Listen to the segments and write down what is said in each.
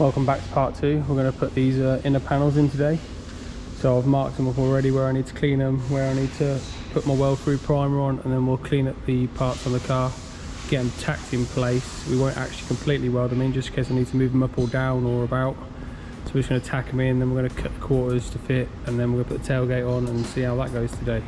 Welcome back to part 2. We're going to put these inner panels in today. So I've marked them up already where I need to clean them, where I need to put my weld through primer on, and then we'll clean up the parts on the car, get them tacked in place. We won't actually completely weld them in just in case I need to move them up or down or about. So we're just going to tack them in, then we're going to cut the quarters to fit, and then we're going to put the tailgate on and see how that goes today.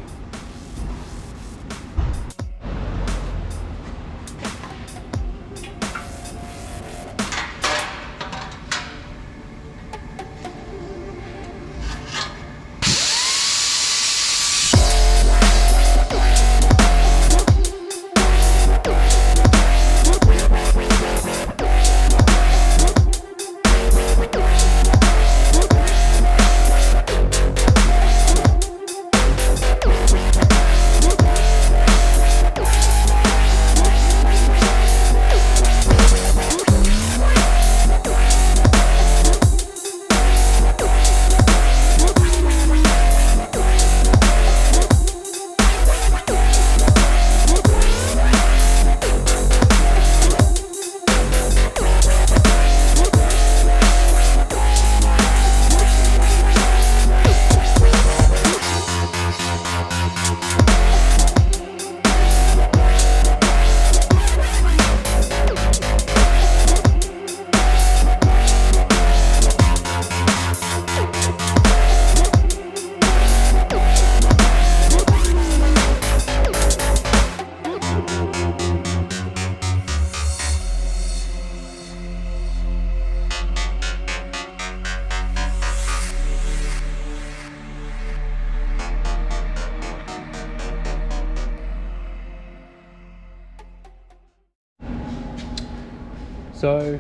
So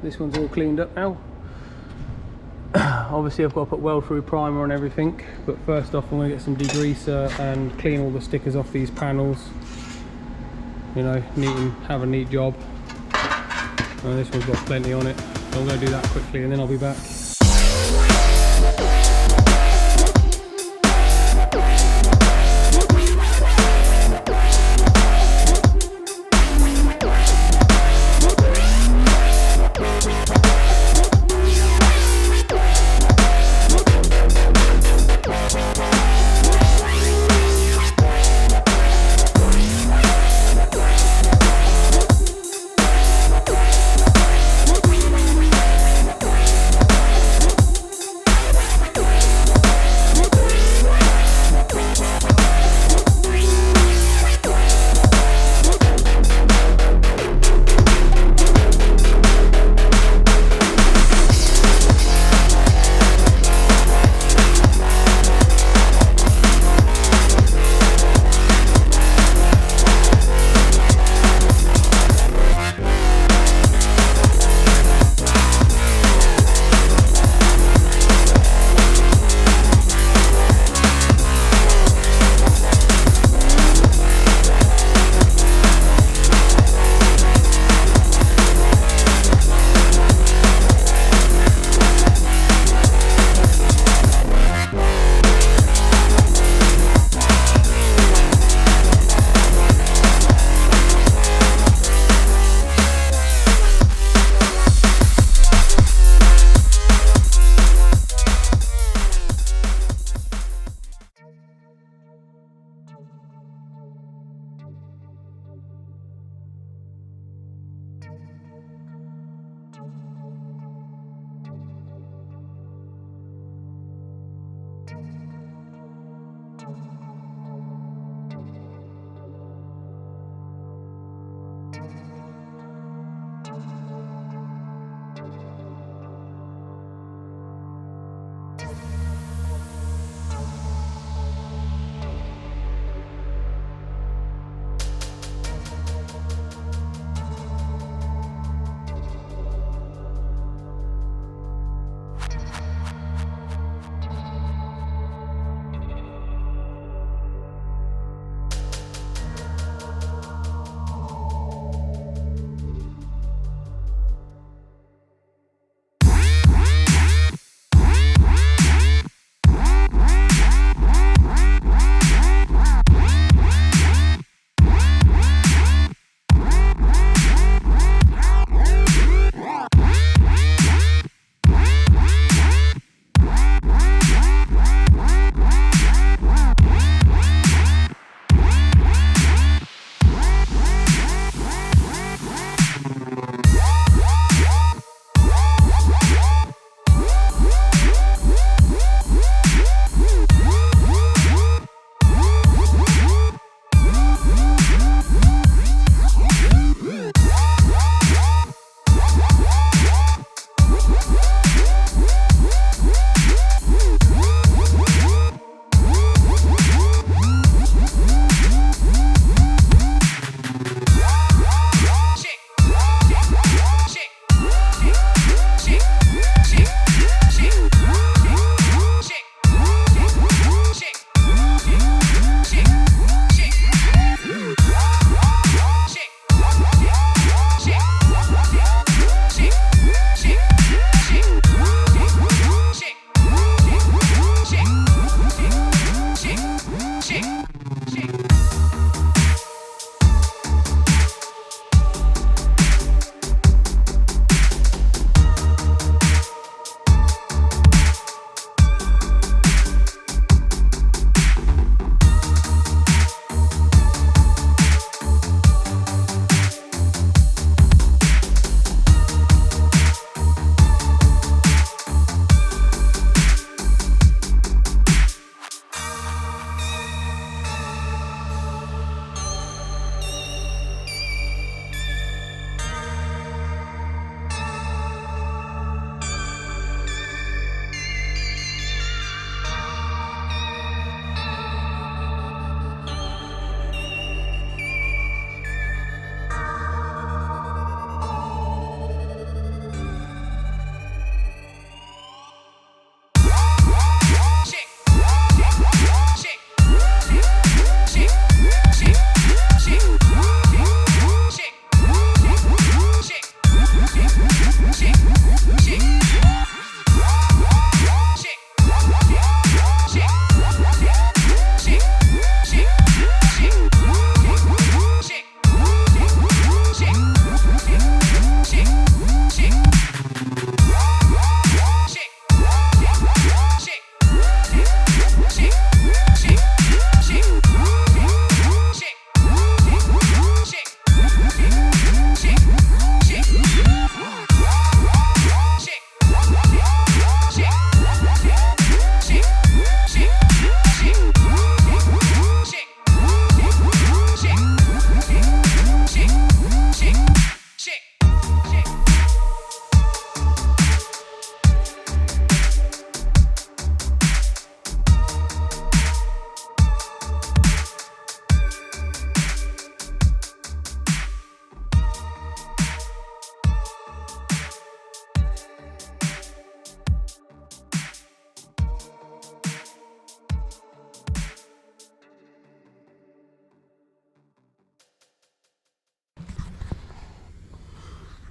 this one's all cleaned up now. Obviously I've got to put weld through primer on everything, but first off I'm going to get some degreaser and clean all the stickers off these panels. You know, have a neat job. And this one's got plenty on it, so I'm going to do that quickly and then I'll be back.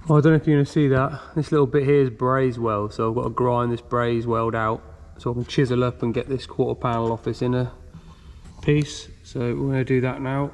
Oh, I don't know if you're going to see that. This little bit here is braze weld, so I've got to grind this braze weld out so I can chisel up and get this quarter panel off this inner piece. So we're going to do that now.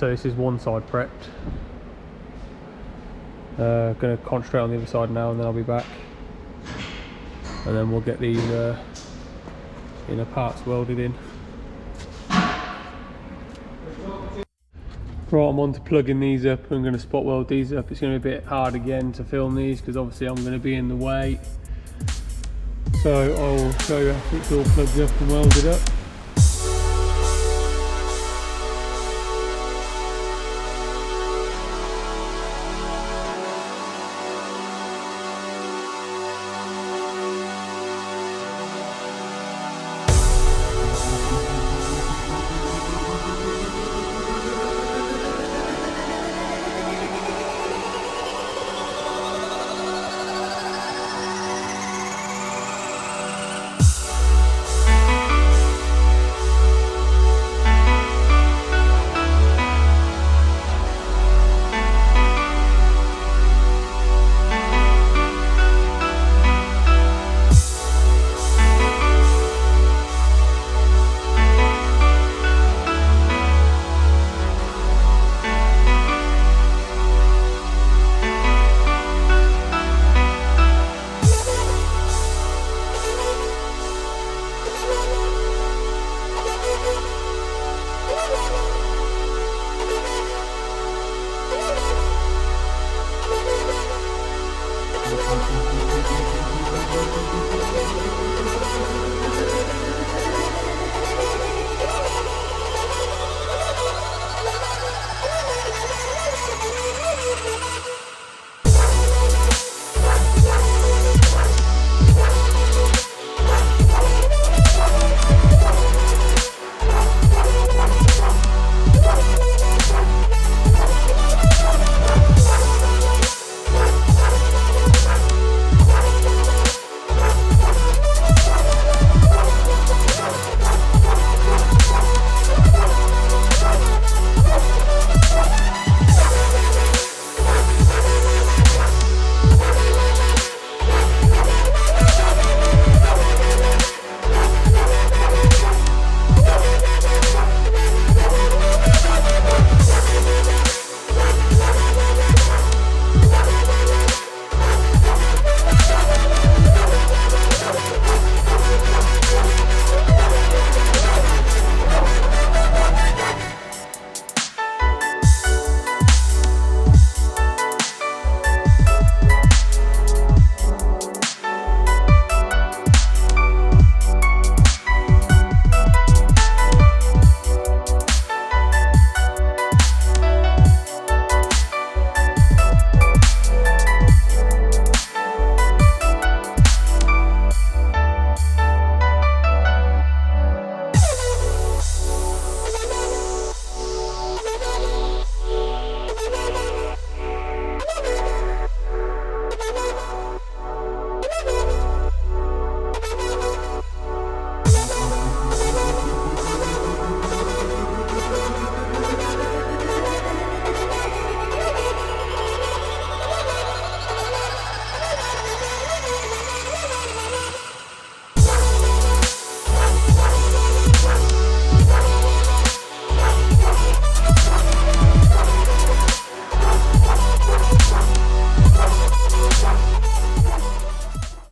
So this is one side prepped. Going to concentrate on the other side now, and then I'll be back, and then we'll get these inner parts welded in. Right, I'm on to plugging these up. I'm going to spot weld these up. It's going to be a bit hard again to film these because obviously I'm going to be in the way. So I'll show you after it's all plugged up and welded up.